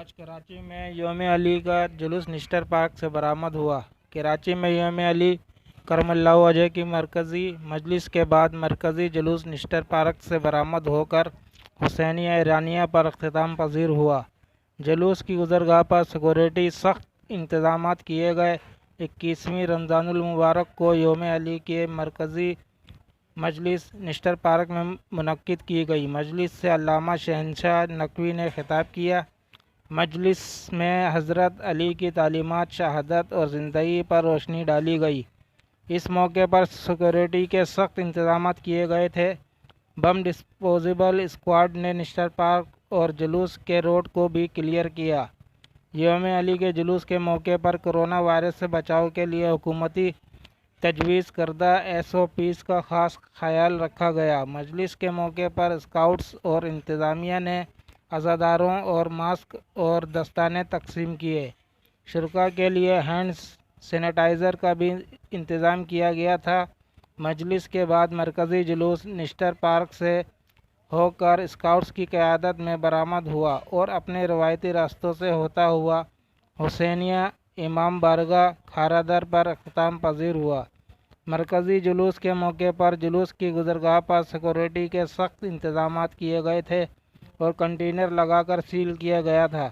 آج کراچی میں یوم علی کا جلوس نشتر پارک سے برآمد ہوا۔ کراچی میں یوم علی کرم اللہ وجہ کی مرکزی مجلس کے بعد مرکزی جلوس نشتر پارک سے برآمد ہو کر حسینیہ ایرانیہ پر اختتام پذیر ہوا۔ جلوس کی گزرگاہ پر سیکورٹی سخت انتظامات کیے گئے۔ 21ویں رمضان المبارک کو یوم علی کے مرکزی مجلس نشتر پارک میں منعقد کی گئی۔ مجلس سے علامہ شہنشاہ نقوی نے خطاب کیا۔ مجلس میں حضرت علی کی تعلیمات، شہادت اور زندگی پر روشنی ڈالی گئی۔ اس موقع پر سیکورٹی کے سخت انتظامات کیے گئے تھے۔ بم ڈسپوزیبل اسکواڈ نے نشتر پارک اور جلوس کے روڈ کو بھی کلیئر کیا۔ یوم علی کے جلوس کے موقع پر کرونا وائرس سے بچاؤ کے لیے حکومتی تجویز کردہ SOPs کا خاص خیال رکھا گیا۔ مجلس کے موقع پر اسکاؤٹس اور انتظامیہ نے عزاداروں اور ماسک اور دستانے تقسیم کیے۔ شرکاء کے لیے ہینڈ سینیٹائزر کا بھی انتظام کیا گیا تھا۔ مجلس کے بعد مرکزی جلوس نشتر پارک سے ہو کر اسکاؤٹس کی قیادت میں برآمد ہوا اور اپنے روایتی راستوں سے ہوتا ہوا حسینیہ امام بارگاہ کھارا در پر اختتام پذیر ہوا۔ مرکزی جلوس کے موقع پر جلوس کی گزرگاہ پر سیکورٹی کے سخت انتظامات کیے گئے تھے اور کنٹینر لگا کر سیل کیا گیا تھا۔